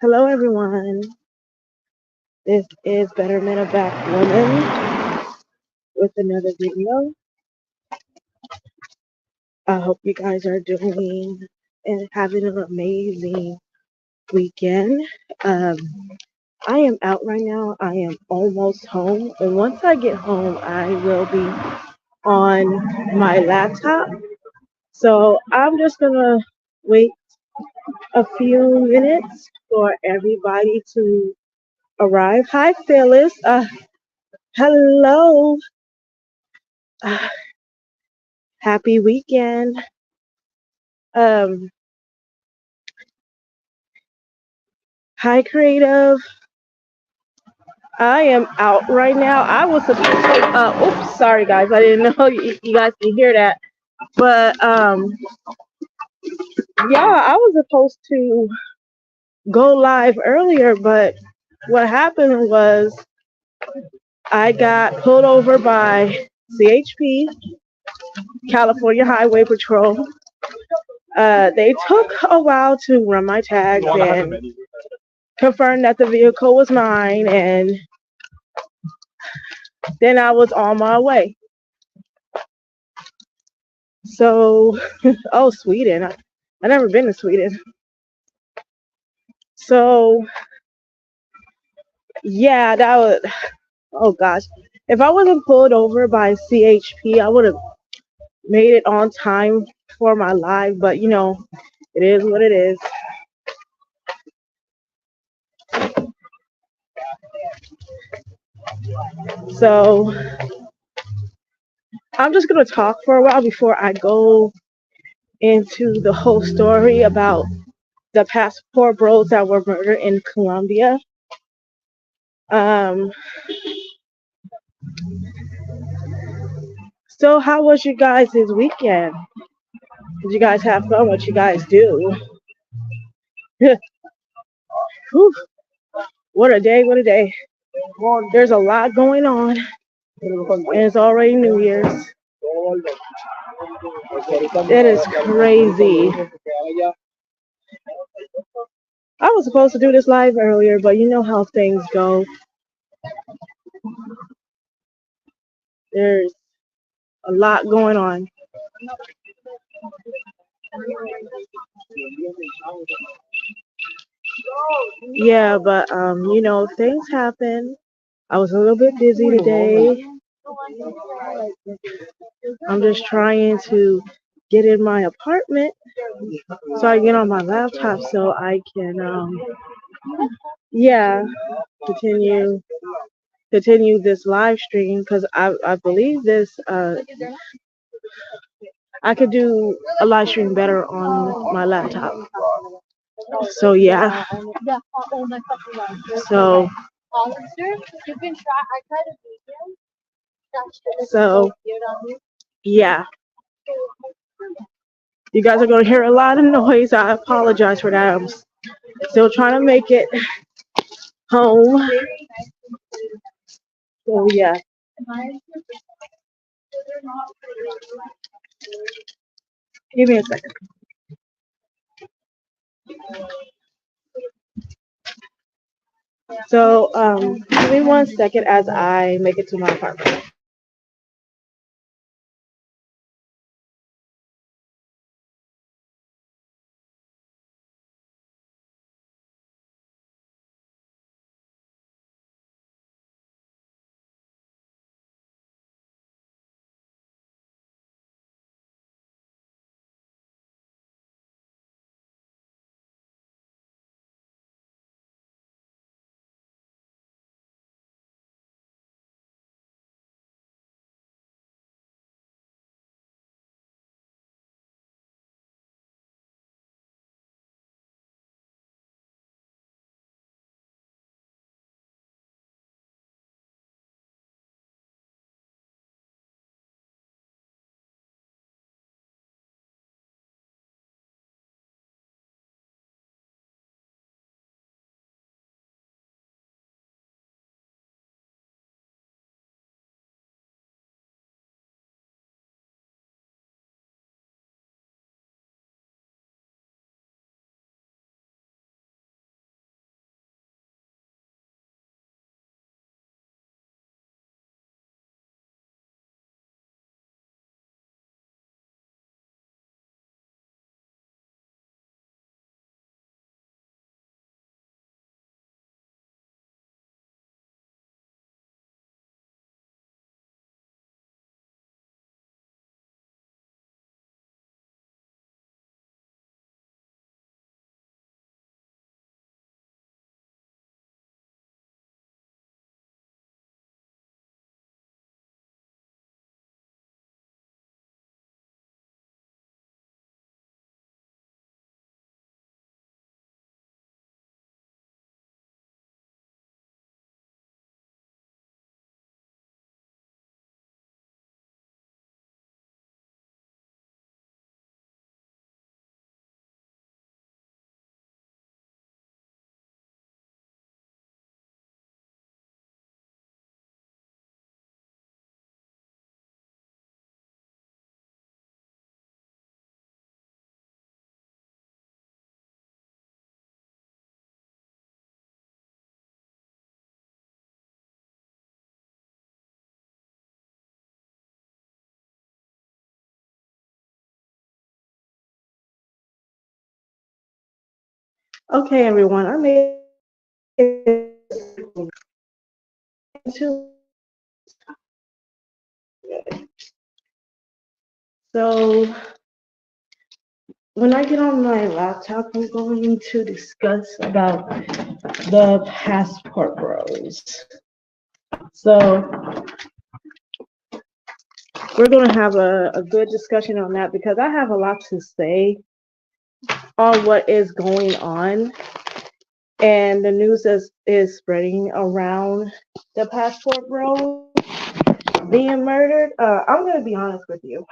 Hello, everyone. This is Better Men of Back Women with another video. I hope you guys are doing and having an amazing weekend. Um, I am out right now. I am almost home. And once I get home, I will be on my laptop. So I'm just going to wait a few minutes for everybody to arrive. Hi, Phyllis. Hello. Uh, Happy weekend. Um, Hi, creative. I am out right now. I was supposed to, oops, sorry guys. I didn't know you guys can hear that. But, yeah, I was supposed to go live earlier, but what happened was I got pulled over by CHP, California Highway Patrol. They took a while to run my tags and confirm that the vehicle was mine, and then I was on my way. So, oh, Sweden. I never been to Sweden. So, yeah, that was, oh gosh. If I wasn't pulled over by CHP, I would have made it on time for my live, but it is what it is. So, I'm just going to talk for a while before I go into the whole story about the past four bros that were murdered in Colombia. Um, so how was you guys this weekend? Did you guys have fun? What you guys do? Whew, what a day, what a day. There's a lot going on, and it's already New Year's. It is crazy. I was supposed to do this live earlier, but you know how things go. There's a lot going on. Yeah, but things happen. I was a little bit busy today. I'm just trying to get in my apartment so I get on my laptop so I can yeah, continue this live stream because I believe this I could do a live stream better on my laptop. So yeah. So so yeah. You guys are gonna hear a lot of noise. I apologize for that. I'm still trying to make it home. So yeah. Give me a second. So give me 1 second as I make it to my apartment. Okay, everyone, I made it into so when I get on my laptop, I'm going to discuss about the passport bros. So we're going to have a good discussion on that because I have a lot to say on what is going on and the news is spreading around the passport bros being murdered. I'm going to be honest with you,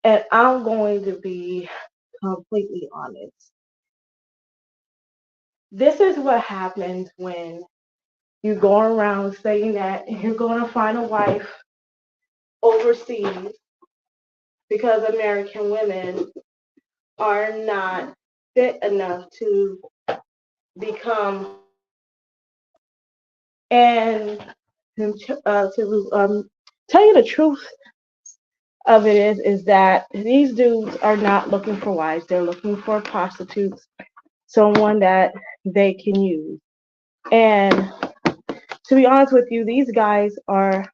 and I'm going to be completely honest. This is what happens when you go around saying that you're going to find a wife overseas because American women are not fit enough to become and to tell you the truth of it is that these dudes are not looking for wives. They're looking for prostitutes, someone that they can use. And to be honest with you, these guys are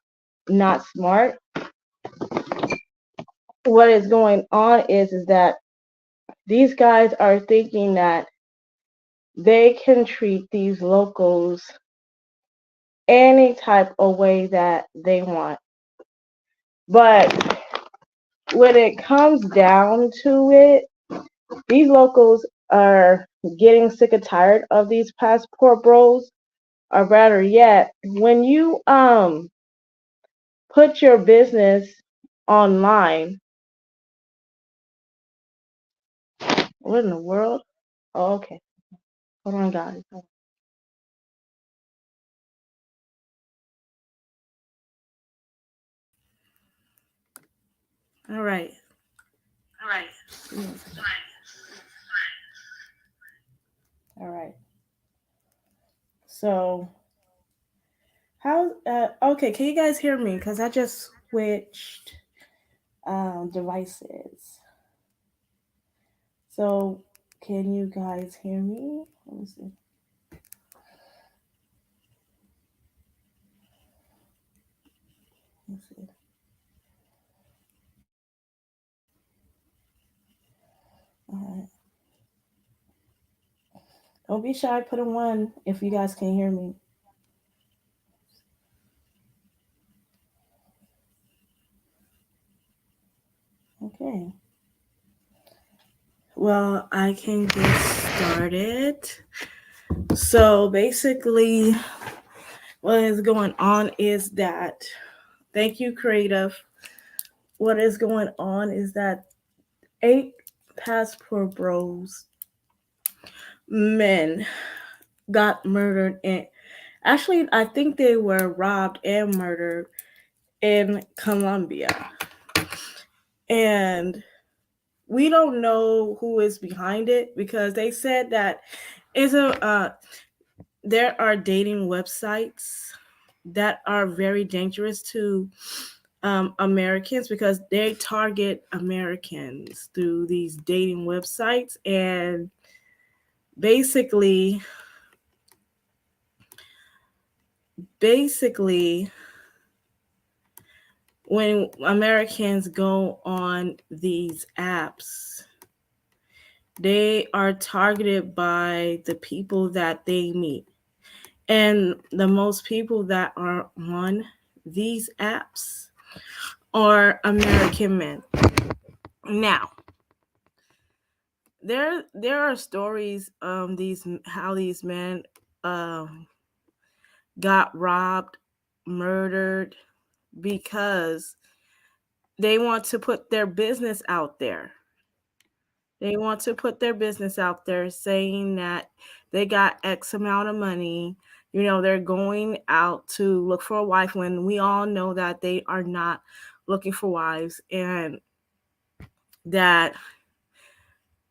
not smart. What is going on is that these guys are thinking that they can treat these locals any type of way that they want. But when it comes down to it, these locals are getting sick and tired of these passport bros, or better yet, when you put your business online, what in the world? Oh, okay. Hold on, guys. All right. All right. So, how, okay, can you guys hear me? Because I just switched devices. So, can you guys hear me? Let me see. Let's see. All right. Don't be shy. Put a one if you guys can hear me. Okay. Well, I can get started. So basically, what is going on is that, thank you, Creative. What is going on is that 8 passport bros, men, got murdered. And actually, I think they were robbed and murdered in Colombia. And we don't know who is behind it because they said that is a there are dating websites that are very dangerous to Americans because they target Americans through these dating websites. And basically basically when Americans go on these apps, they are targeted by the people that they meet. And the most people that are on these apps are American men. Now, there are stories these how these men um got robbed, murdered because they want to put their business out there. They want to put their business out there saying that they got X amount of money. You know, they're going out to look for a wife when we all know that they are not looking for wives, and that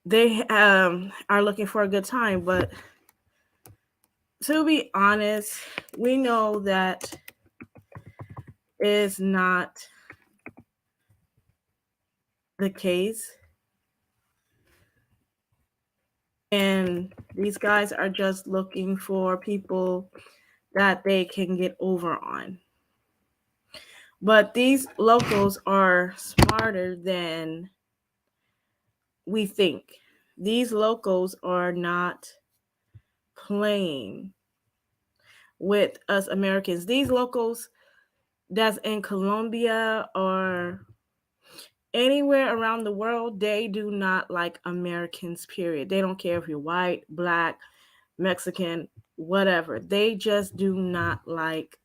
they are looking for a good time. But to be honest, we know that is not the case. and these guys are just looking for people that they can get over on. But these locals are smarter than we think. These locals are not playing with us Americans. These locals that's in Colombia or anywhere around the world, they do not like Americans, period. They don't care if you're white, black, Mexican, whatever. They just do not like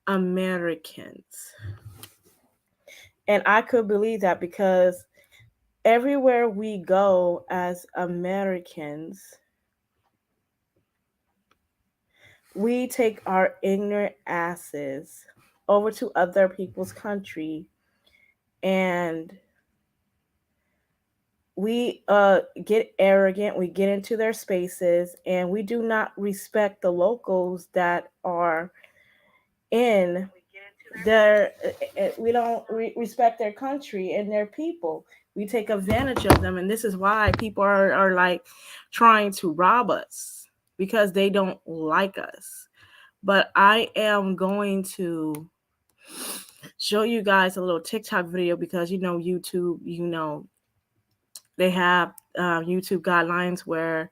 Americans. And I could believe that because everywhere we go as Americans, we take our ignorant asses over to other people's country and we get arrogant, we get into their spaces, and we do not respect the locals that are in their we don't respect their country and their people. We take advantage of them, and this is why people are like trying to rob us because they don't like us. But I am going to show you guys a little TikTok video because YouTube, they have YouTube guidelines where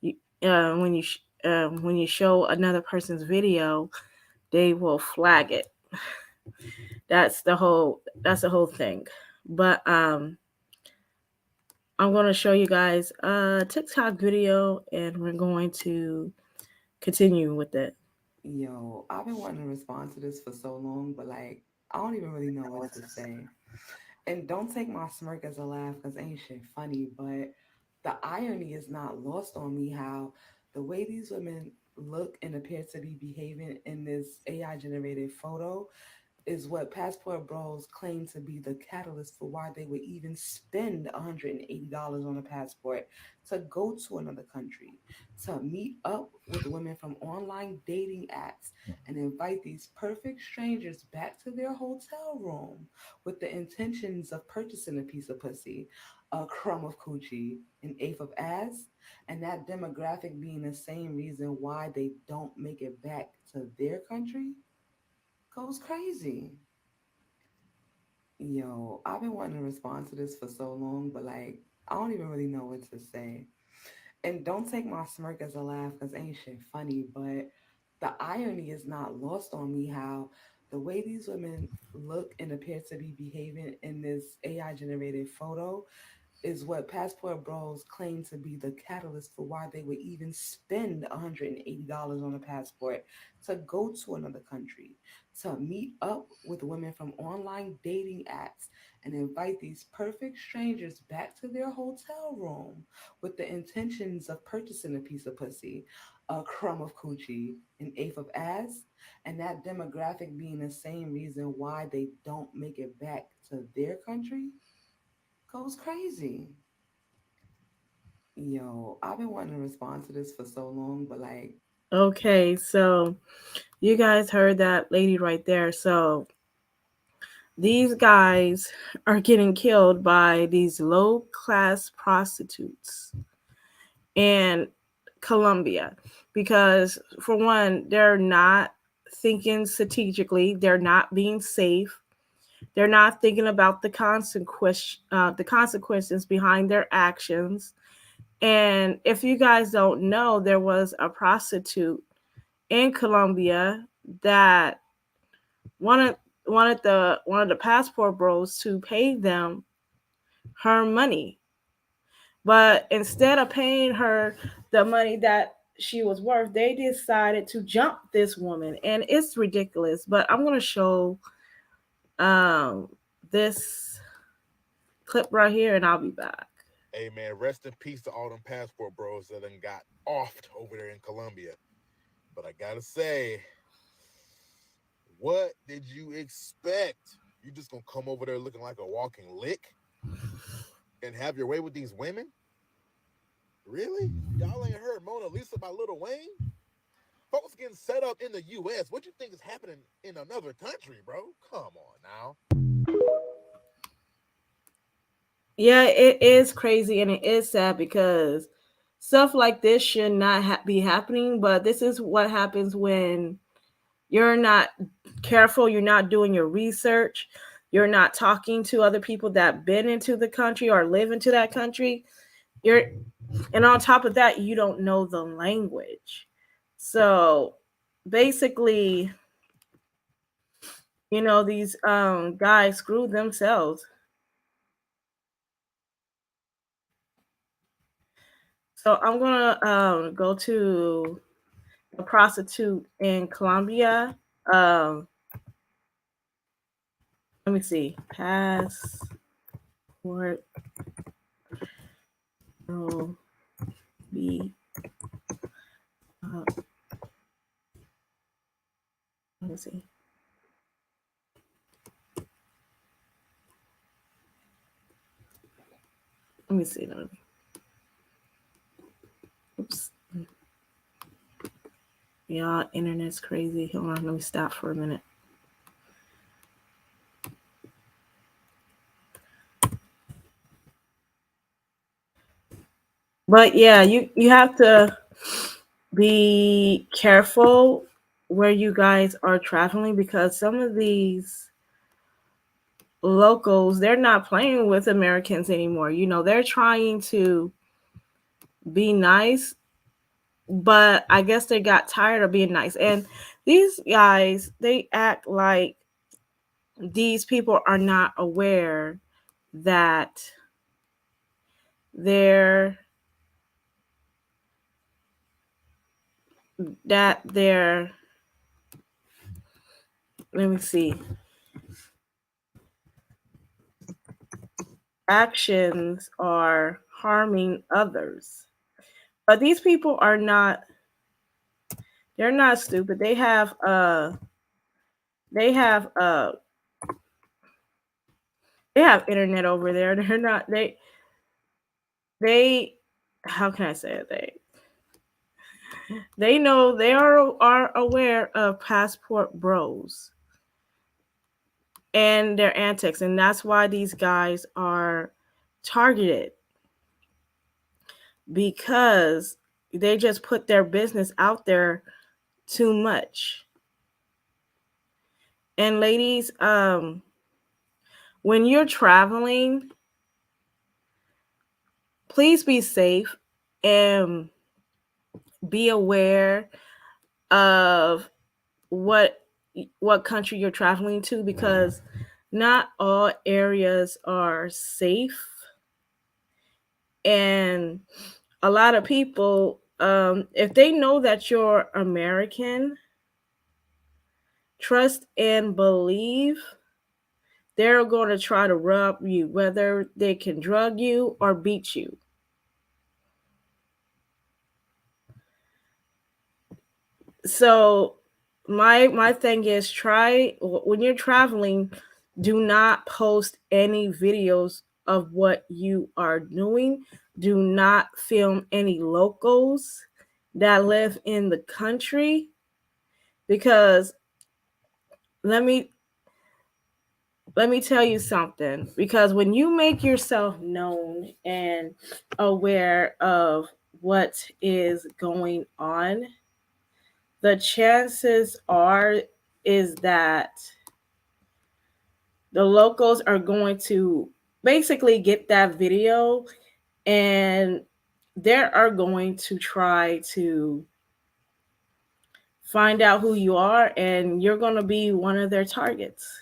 you, when you show another person's video, they will flag it. That's the whole thing. But I'm going to show you guys a TikTok video, and we're going to continue with it. Yo, I've been wanting to respond to this for so long, but like, I don't even really know what to say. And don't take my smirk as a laugh because ain't shit funny, but the irony is not lost on me how the way these women look and appear to be behaving in this AI generated photo is what Passport Bros claim to be the catalyst for why they would even spend $180 on a passport to go to another country, to meet up with women from online dating apps and invite these perfect strangers back to their hotel room with the intentions of purchasing a piece of pussy, a crumb of coochie, an eighth of ass, and that demographic being the same reason why they don't make it back to their country goes crazy. Yo, I've been wanting to respond to this for so long, but like, I don't even really know what to say. And don't take my smirk as a laugh because ain't shit funny, but the irony is not lost on me how the way these women look and appear to be behaving in this AI generated photo is what Passport Bros claim to be the catalyst for why they would even spend $180 on a passport to go to another country, to meet up with women from online dating apps and invite these perfect strangers back to their hotel room with the intentions of purchasing a piece of pussy, a crumb of coochie, an eighth of ass, and that demographic being the same reason why they don't make it back to their country goes crazy. Yo, I've been wanting to respond to this for so long, but like, Okay, so you guys heard that lady right there. So these guys are getting killed by these low class prostitutes in Colombia because, for one, they're not thinking strategically, they're not being safe, they're not thinking about the consequences behind their actions. And if you guys don't know, there was a prostitute in Colombia that wanted wanted the passport bros to pay them her money. But instead of paying her the money that she was worth, they decided to jump this woman, and it's ridiculous. But I'm gonna show um this clip right here, and I'll be back. Hey man, rest in peace to all them passport bros that done got offed over there in Colombia. But I gotta say, what did you expect? You just gonna come over there looking like a walking lick and have your way with these women? Really? Y'all ain't heard Mona Lisa by Lil Wayne? Folks getting set up in the U.S. What you think is happening in another country, bro? Come on now. Yeah, it is crazy and it is sad because Stuff like this should not be happening, but this is what happens when you're not careful, you're not doing your research, you're not talking to other people that been into the country or live into that country. You're and on top of that, you don't know the language. So basically, these guys screw themselves. So I'm gonna go to a prostitute in Colombia. Um, Let me see. Passport will be. Uh, Let me see. Let me see. Oops. Y'all, internet's crazy. Hold on. Let me stop for a minute. But yeah, you have to be careful where you guys are traveling, because some of these locals, they're not playing with Americans anymore. They're trying to be nice, but I guess they got tired of being nice. And these guys, they act like these people are not aware that they're that their let me see, actions are harming others. But these people are not, they're not stupid. They have they have internet over there. They're not they how can I say it? They know, they are aware of passport bros and their antics, and that's why these guys are targeted, because they just put their business out there too much. And ladies, when you're traveling, please be safe and be aware of what what country you're traveling to, because not all areas are safe. And a lot of people, if they know that you're American, trust and believe, they're going to try to rob you, whether they can drug you or beat you. So my thing is, try when you're traveling, do not post any videos of what you are doing. Do not film any locals that live in the country, because let me let me tell you something, because when you make yourself known and aware of what is going on, the chances are is that the locals are going to basically get that video, and they are going to try to find out who you are, and you're going to be one of their targets.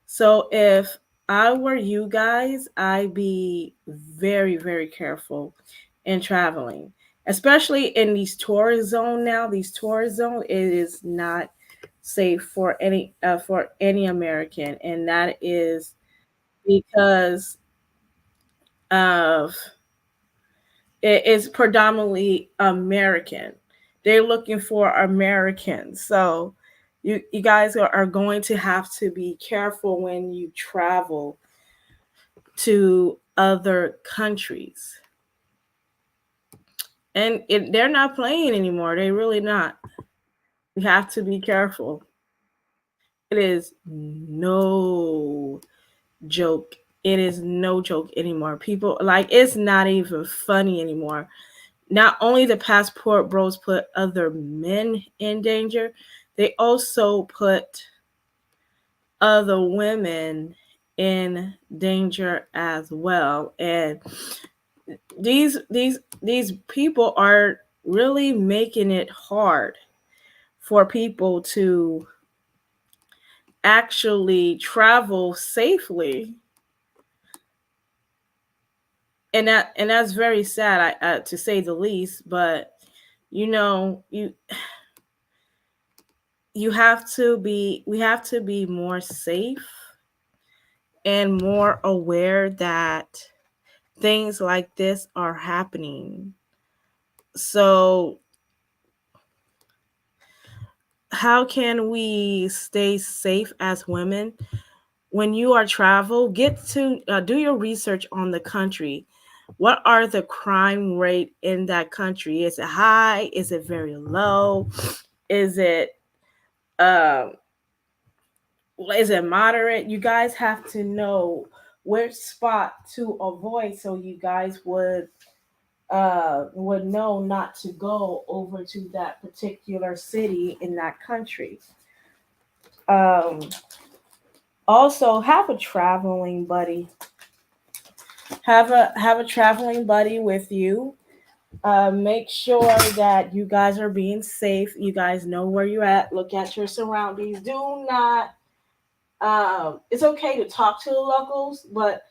So if I were you guys, I'd be very, very careful in traveling, especially in these tourist zone now. These tourist zone, it is not safe for any American, and that is because of it is predominantly American. They're looking for Americans. So you guys are going to have to be careful when you travel to other countries. And they're not playing anymore. They really not. You have to be careful. It is no joke. It is no joke anymore. People, like, it's not even funny anymore. not only the passport bros put other men in danger, they also put other women in danger as well. And these people are really making it hard for people to actually travel safely, and that's very sad, to say the least. But you know, you have to be we have to be more safe and more aware that things like this are happening. So how can we stay safe as women? When you are travel, get to do your research on the country. What are the crime rate in that country? Is it high? Is it very low? Is it um is it moderate? You guys have to know which spot to avoid, so you guys would know not to go over to that particular city in that country. Um, Also, have a traveling buddy. Have a traveling buddy with you. Make sure that you guys are being safe. You guys know where you're at. Look at your surroundings. Do not. It's okay to talk to the locals, but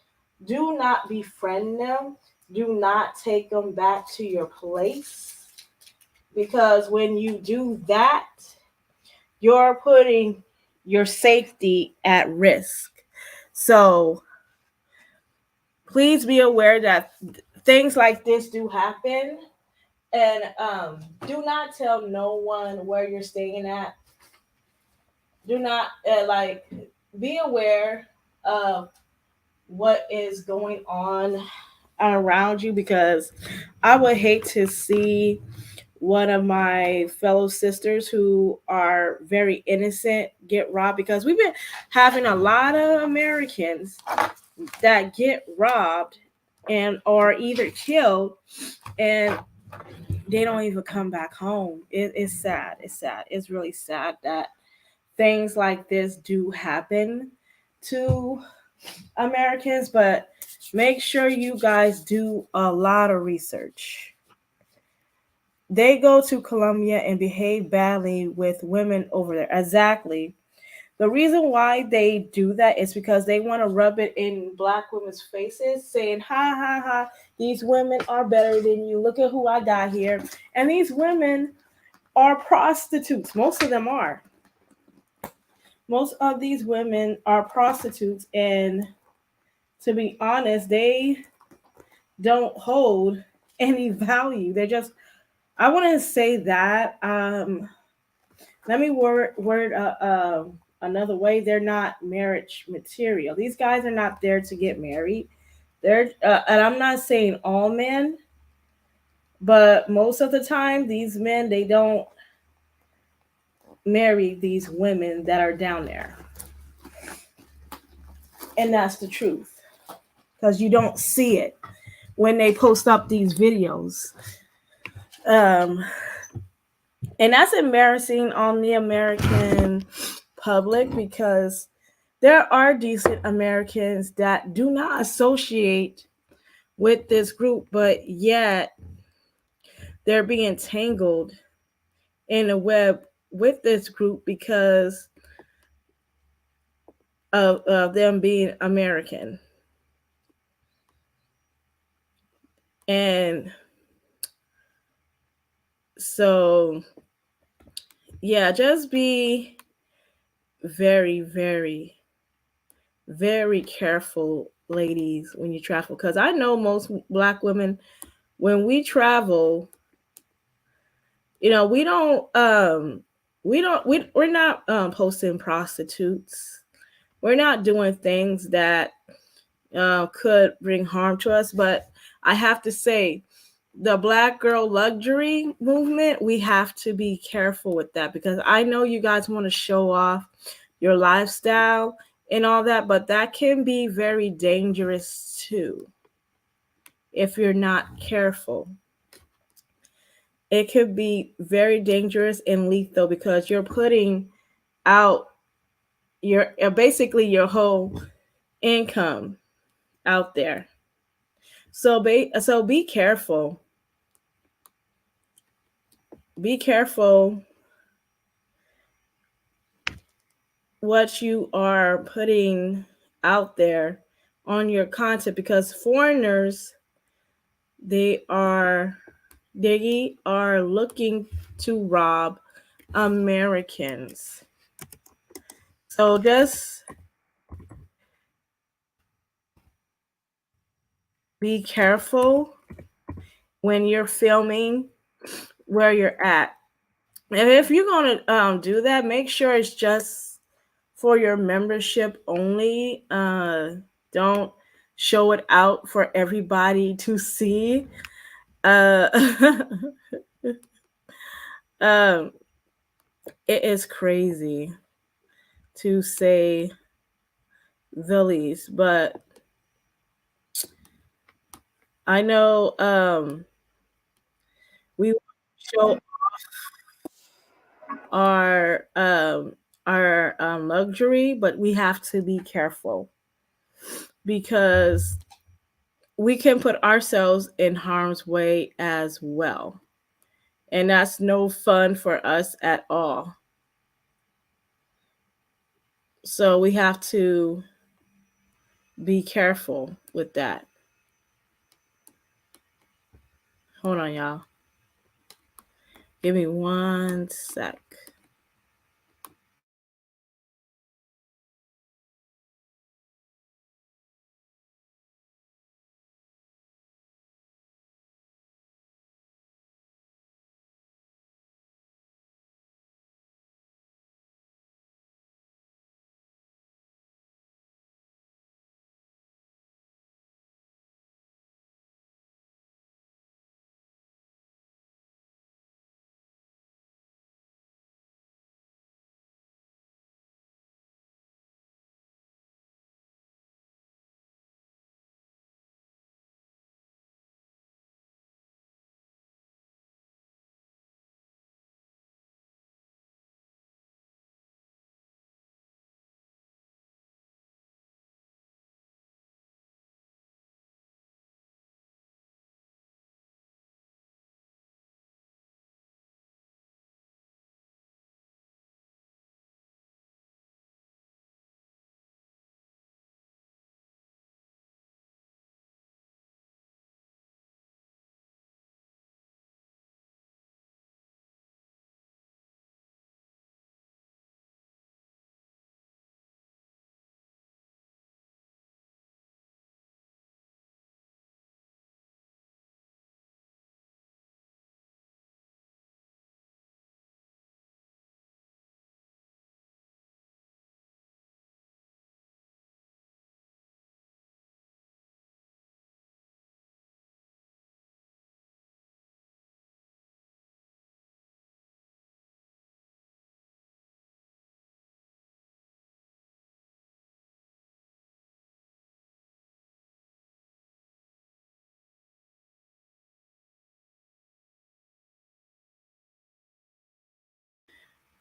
do not befriend them. Do not take them back to your place, because when you do that, you're putting your safety at risk. So please be aware that things like this do happen, and do not tell no one where you're staying at. Do not be aware of what is going on around you, because I would hate to see one of my fellow sisters who are very innocent get robbed, because we've been having a lot of Americans that get robbed and or either killed, and they don't even come back home. It's sad. It's sad. It's really sad that things like this do happen to Americans, but make sure you guys do a lot of research. They go to Colombia and behave badly with women over there. Exactly. The reason why they do that is because they want to rub it in black women's faces, saying, ha ha ha, these women are better than you. Look at who I got here. And these women are prostitutes. Most of them are. Most of these women are prostitutes. And to be honest, they don't hold any value. They're just, I want to say that. Let me word another way. They're not marriage material. These guys are not there to get married. They're and I'm not saying all men, but most of the time, these men, they don't marry these women that are down there, and that's the truth, because you don't see it when they post up these videos. Um, and that's embarrassing on the American public, because there are decent Americans that do not associate with this group, but yet they're being tangled in a web with this group because of them being American. And so, yeah, just be very, very, very careful, ladies, when you travel. Because I know most black women, when we travel, we we're not posting prostitutes. We're not doing things that could bring harm to us. But I have to say, the black girl luxury movement, we have to be careful with that, because I know you guys want to show off your lifestyle and all that, but that can be very dangerous too if you're not careful. it could be very dangerous and lethal because you're putting out your basically your whole income out there. So be careful. Be careful what you are putting out there on your content because foreigners they are they are looking to rob Americans. So just be careful when you're filming where you're at. And if you're going to do that, make sure it's just for your membership only. Don't show it out for everybody to see. Uh, um, it is crazy to say the least, but I know we show our luxury, but we have to be careful because we can put ourselves in harm's way as well. And that's no fun for us at all. So we have to be careful with that. Hold on, y'all. Give me 1 sec.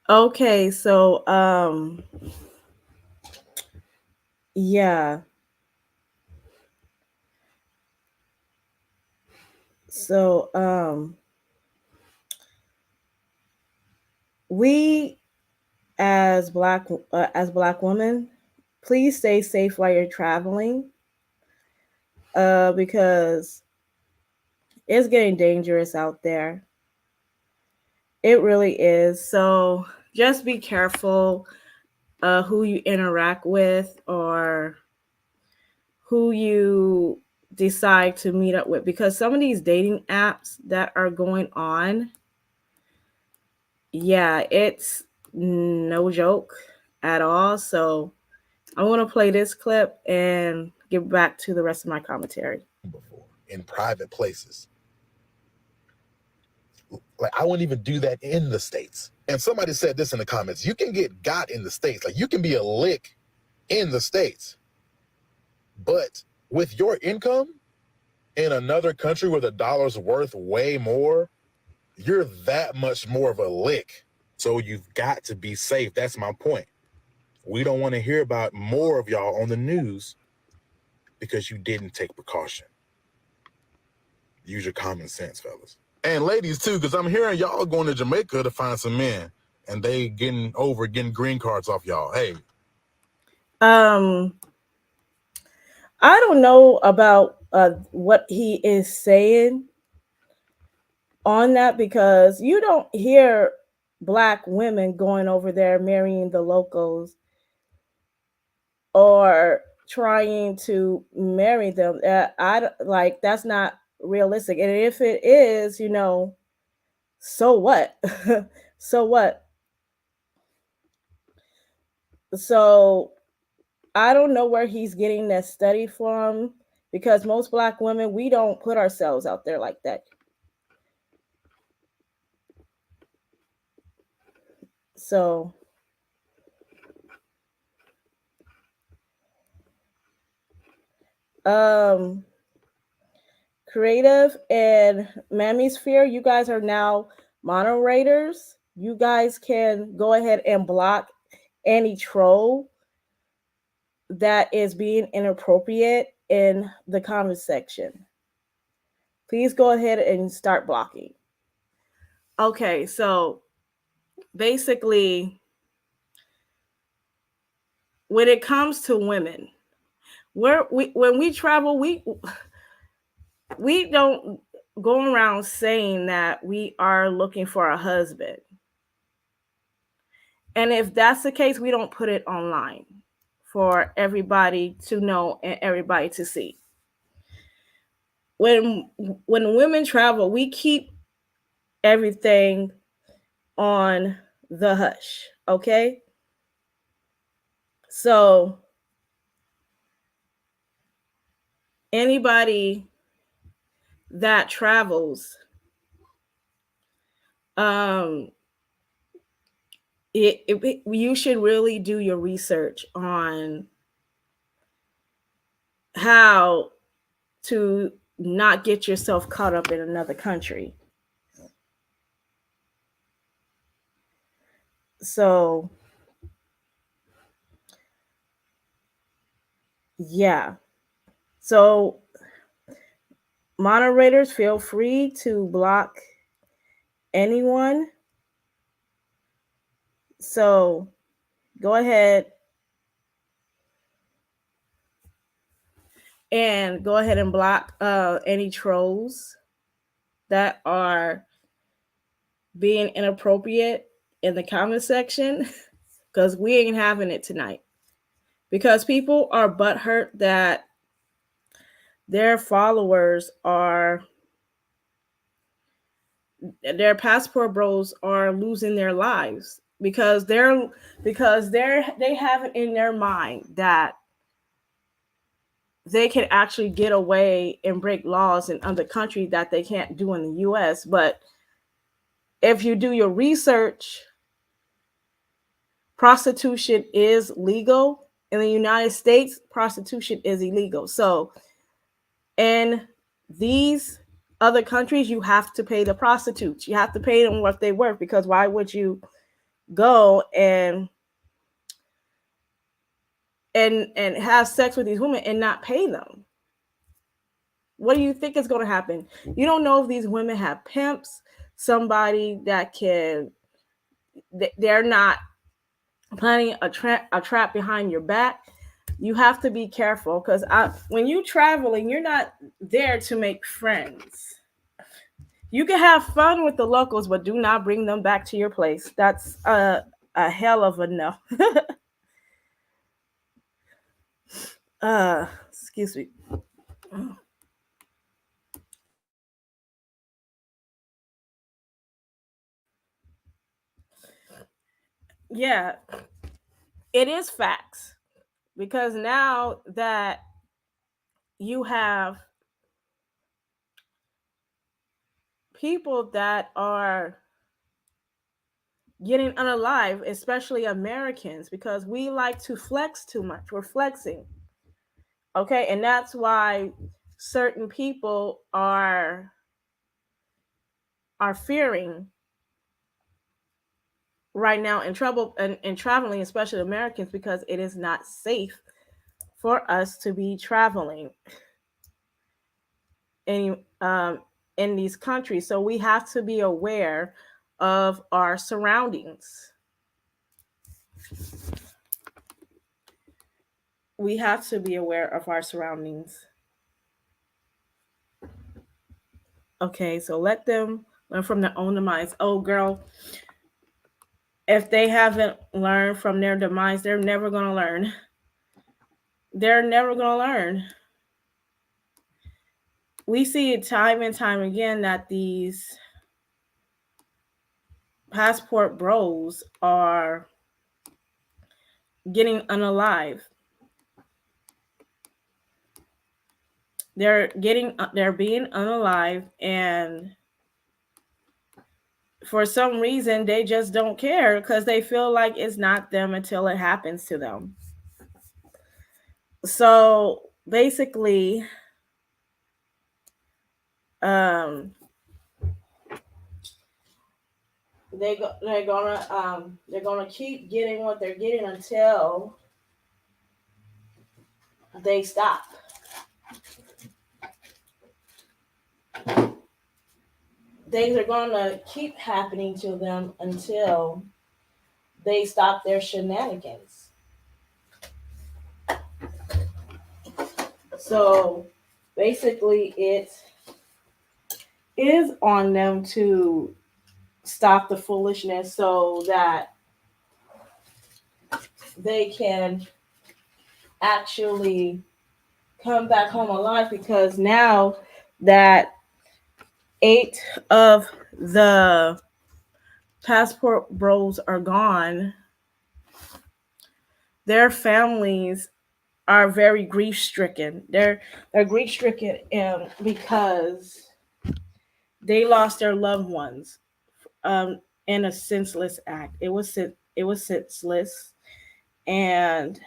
Okay, so yeah. So we as black women, please stay safe while you're traveling because it's getting dangerous out there. It really is. So just be careful who you interact with or who you decide to meet up with because some of these dating apps that are going on, yeah, it's no joke at all. So I want to play this clip and get back to the rest of my commentary. Before in private places. Like, I wouldn't even do that in the States. And somebody said this in the comments, you can get got in the States. Like, you can be a lick in the States. But with your income in another country where the dollar's worth way more, You're that much more of a lick. So you've got to be safe. That's my point. We don't want to hear about more of y'all on the news because you didn't take precaution. Use your common sense, fellas. And ladies, too, because I'm hearing y'all going to Jamaica to find some men and they getting green cards off y'all. Hey. Um, I don't know about what he is saying on that, because you don't hear black women going over there marrying the locals or trying to marry them. Like, that's not realistic. And if it is, so what? So what? So I don't know where he's getting that study from, because most black women, we don't put ourselves out there like that. So um Creative and Mammy Sphere, you guys are now moderators. You guys can go ahead and block any troll that is being inappropriate in the comment section. Please go ahead and start blocking. Okay, so basically, when it comes to women, when we travel, we don't go around saying that we are looking for a husband. And if that's the case, we don't put it online for everybody to know and everybody to see. When women travel, we keep everything on the hush, okay? So anybody that travels, um you should really do your research on how to not get yourself caught up in another country. So yeah. So moderators, feel free to block anyone. So go ahead and block any trolls that are being inappropriate in the comment section, because we ain't having it tonight. Because people are butthurt that their followers are, their passport bros are losing their lives because they have it in their mind that they can actually get away and break laws in other countries that they can't do in the US. But if you do your research, prostitution is legal in the United States. Prostitution is illegal. So in these other countries, you have to pay the prostitutes. You have to pay them what they worth, because why would you go and have sex with these women and not pay them? What do you think is going to happen? You don't know if these women have pimps, somebody that can, they're not planning a trap behind your back. You have to be careful, because when you traveling, you're not there to make friends. You can have fun with the locals, but do not bring them back to your place. That's a hell of a no. Excuse me. Yeah, it is facts, because now that you have people that are getting unalive, especially Americans, because we like to flex too much. We're flexing. Okay, and that's why certain people are are fearing right now in trouble and traveling, especially Americans, because it is not safe for us to be traveling in in these countries. So we have to be aware of our surroundings. We have to be aware of our surroundings. Okay, so let them learn from their own demise. Oh, girl, if they haven't learned from their demise, they're never going to learn. They're never going to learn. We see it time and time again that these passport bros are getting unalive. They're being unalive, and for some reason they just don't care because they feel like it's not them until it happens to them. So basically, um, they're gonna keep getting what they're getting until they stop. Things are gonna keep happening to them until they stop their shenanigans. So basically, it is on them to stop the foolishness so that they can actually come back home alive, because now that 8 of the passport bros are gone, their families are very grief stricken. They're grief stricken because they lost their loved ones in a senseless act. It was senseless, and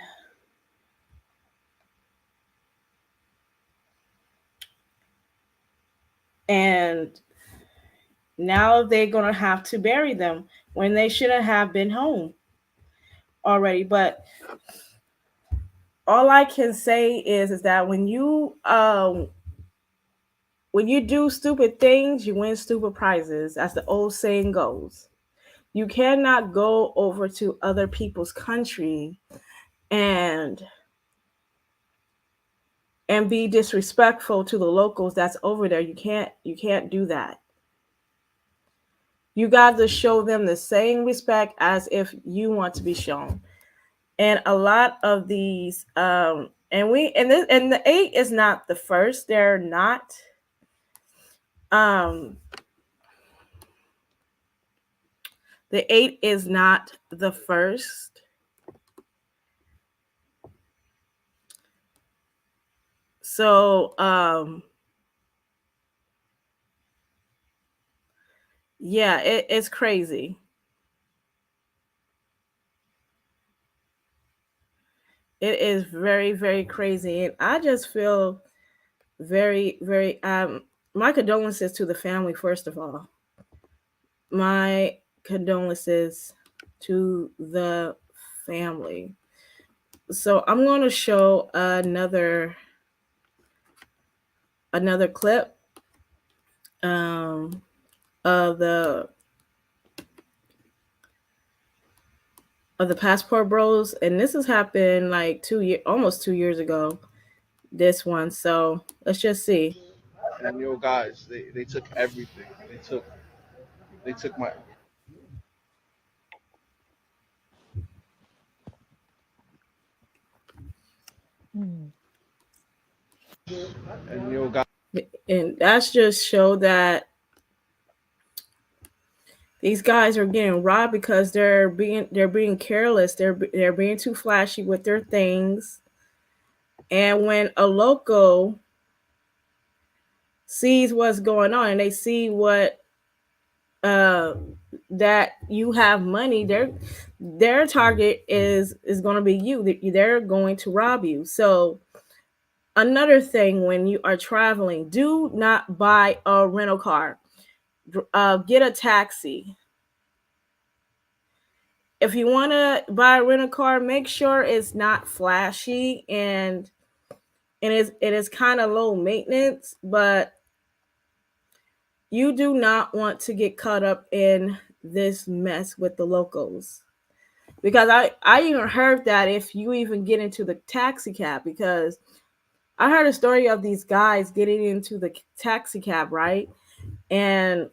and now they're gonna have to bury them when they shouldn't have been home already. But all I can say is that when you do stupid things, you win stupid prizes, as the old saying goes. You cannot go over to other people's country and be disrespectful to the locals that's over there. You can't do that. You got to show them the same respect as if you want to be shown. And a lot of these and the 8 is not the first. They're not um the 8 is not the first. So yeah, it's crazy. It is very, very crazy. And I just feel very, very my condolences to the family, first of all. My condolences to the family. So I'm going to show another clip um, of the passport bros, and this has happened like almost 2 years ago. This one, so let's just see. And yo, guys, they took everything. They took my. And yo, guys. And that's just show that these guys are getting robbed because they're being careless. They're being too flashy with their things. And when a local sees what's going on and they see what uh, that you have money, their target is going to be you. They're going to rob you. So another thing, when you are traveling, do not buy a rental car. get a taxi. If you want to buy a rental car, make sure it's not flashy and it is kind of low maintenance, but you do not want to get caught up in this mess with the locals. Because I even heard that if you even get into the taxi cab, because I heard a story of these guys getting into the taxi cab, right? And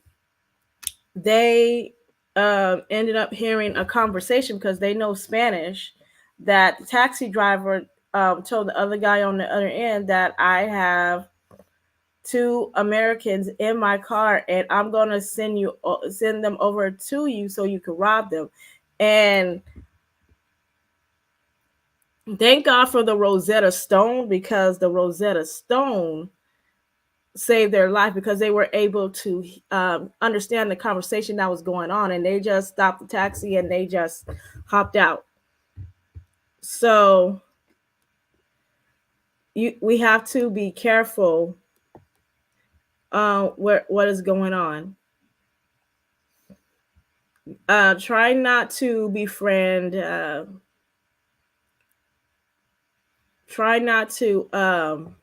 they ended up hearing a conversation because they know Spanish, that the taxi driver told the other guy on the other end that I have two Americans in my car and I'm gonna send them over to you so you can rob them. And thank God for the Rosetta Stone, because the Rosetta Stone saved their life, because they were able to understand the conversation that was going on, and they just stopped the taxi and they just hopped out. So we have to be careful what is going on. Try not to befriend. Try not to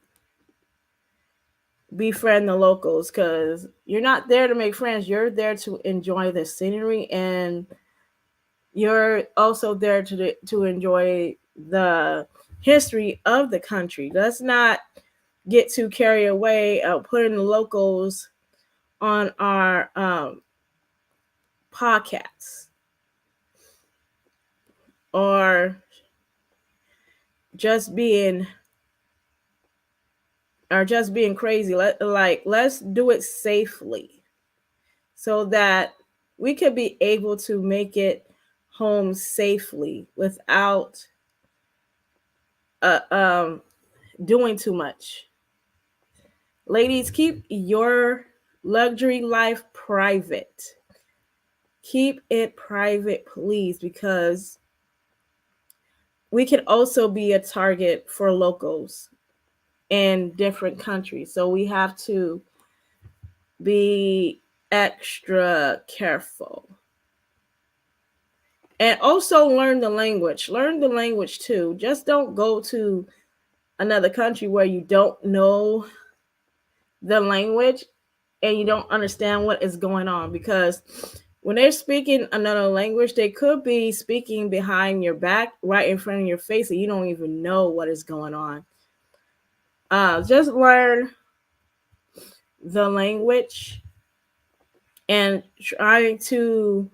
befriend the locals, because you're not there to make friends. You're there to enjoy the scenery, and you're also there to enjoy the history of the country. Let's not get too carried away of putting the locals on our podcasts, or just being crazy. Let's do it safely, so that we could be able to make it home safely without uh, um, doing too much. Ladies, keep your luxury life private. Keep it private, please, because we can also be a target for locals in different countries. So we have to be extra careful. And also learn the language. Learn the language too. Just don't go to another country where you don't know the language and you don't understand what is going on, because when they're speaking another language, they could be speaking behind your back, right in front of your face, and you don't even know what is going on. Just learn the language and try to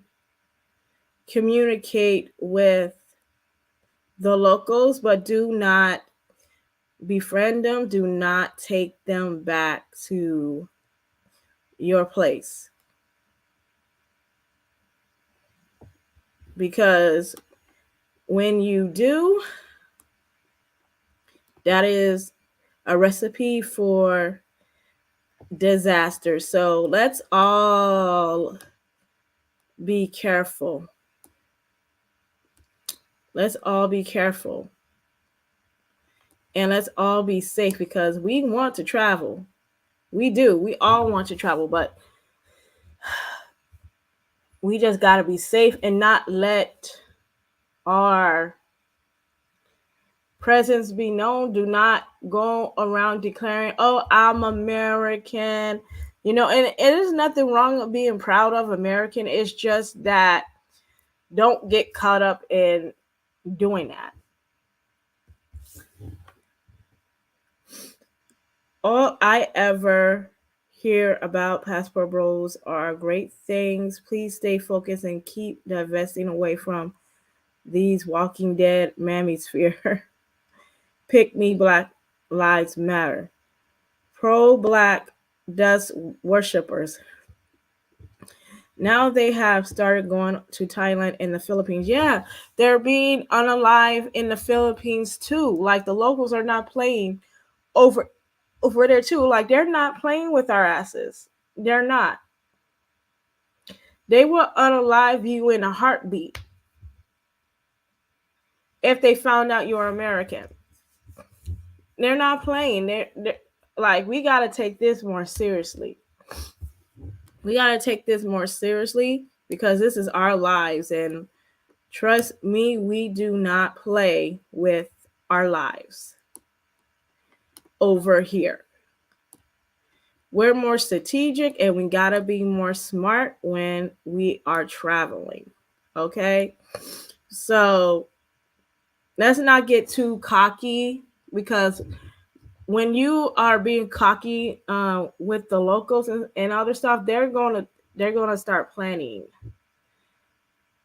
communicate with the locals, but do not befriend them. Do not take them back to your place, because when you do, that is a recipe for disaster. So let's all be careful. Let's all be careful. And let's all be safe, because we want to travel. We do. We all want to travel, but we just got to be safe and not let our presence be known. Do not go around declaring, "Oh, I'm American." And it is nothing wrong with being proud of American. It's just that don't get caught up in doing that. All I ever hear about passport bros are great things. Please stay focused and keep divesting away from these Walking Dead mammosphere. Pick me, Black Lives Matter. Pro Black dust worshippers. Now they have started going to Thailand and the Philippines. Yeah, they're being unalive in the Philippines too. Like, the locals are not playing over there too. Like, they're not playing with our asses. They're not. They will unalive you in a heartbeat if they found out you're American. They're not playing. They're like, we got to take this more seriously. We got to take this more seriously because this is our lives. And trust me, we do not play with our lives over here. We're more strategic and we got to be more smart when we are traveling. Okay? So let's not get too cocky because when you are being cocky with the locals and other stuff, they're gonna start planning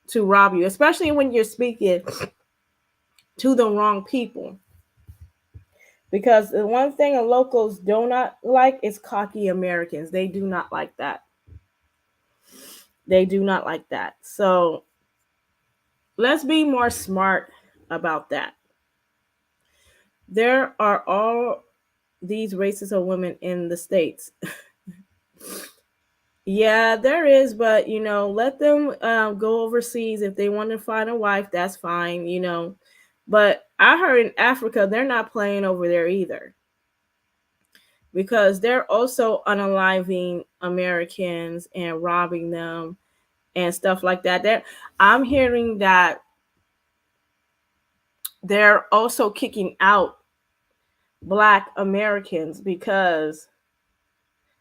to rob you, especially when you're speaking to the wrong people. Because the one thing the locals do not like is cocky Americans. They do not like that. They do not like that. So let's be more smart about that. There are all these races of women in the States. Yeah, there is, but let them go overseas if they want to find a wife. That's fine. But I heard in Africa they're not playing over there either because they're also unaliving Americans and robbing them and stuff like that. I'm hearing that they're also kicking out Black Americans because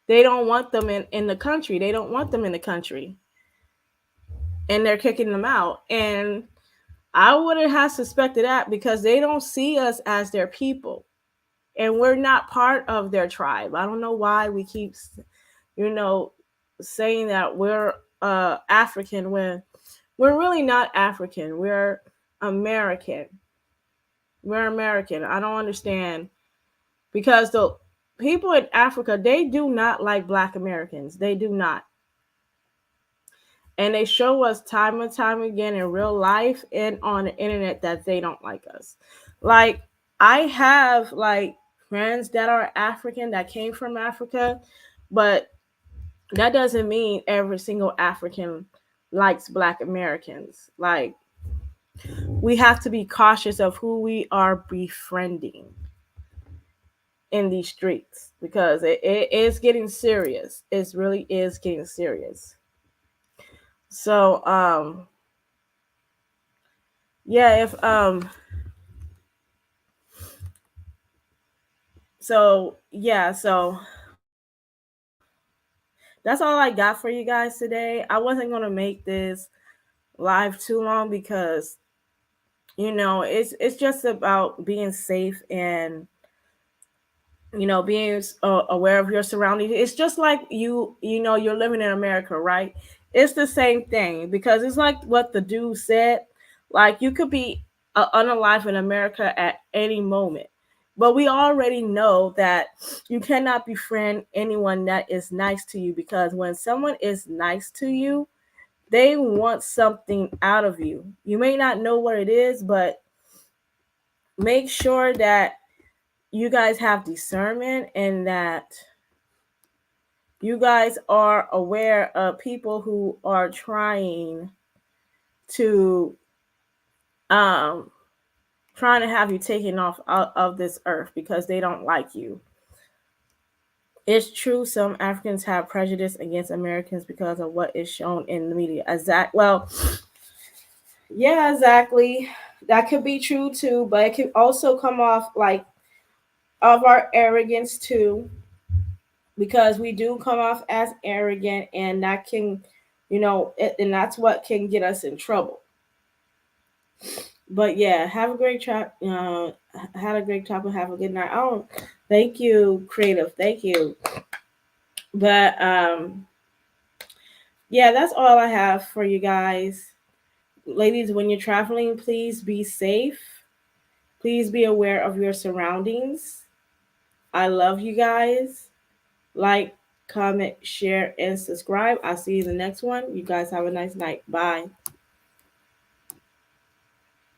they don't want them in the country. They don't want them in the country, and they're kicking them out. And I wouldn't have suspected that because they don't see us as their people. And we're not part of their tribe. I don't know why we keep, you know, saying that we're African when we're really not African. We're American. We're American. I don't understand because the people in Africa, they do not like Black Americans. They do not. And they show us time and time again in real life and on the internet that they don't like us. Like I have like friends that are African that came from Africa, but that doesn't mean every single African likes Black Americans. Like we have to be cautious of who we are befriending in these streets because it is getting serious. It really is getting serious. So yeah, if so yeah, so that's all I got for you guys today. I wasn't gonna make this live too long because it's just about being safe and being aware of your surroundings. It's just like you're living in America, right? It's the same thing because it's like what the dude said. Like you could be unalive in America at any moment, but we already know that you cannot befriend anyone that is nice to you because when someone is nice to you, they want something out of you. You may not know what it is, but make sure that you guys have discernment and that you guys are aware of people who are to um trying to have you taken off of this earth because they don't like you. It's true some Africans have prejudice against Americans because of what is shown in the media. Well, yeah, exactly. That could be true too, but it could also come off like of our arrogance too because we do come off as arrogant and that can and that's what can get us in trouble. But yeah, have a great trap. Had a great topic. Have a good night. Oh, thank you, creative. Thank you. But yeah, that's all I have for you guys, ladies. When you're traveling, please be safe. Please be aware of your surroundings. I love you guys. Like, comment, share, and subscribe. I'll see you in the next one. You guys have a nice night. Bye.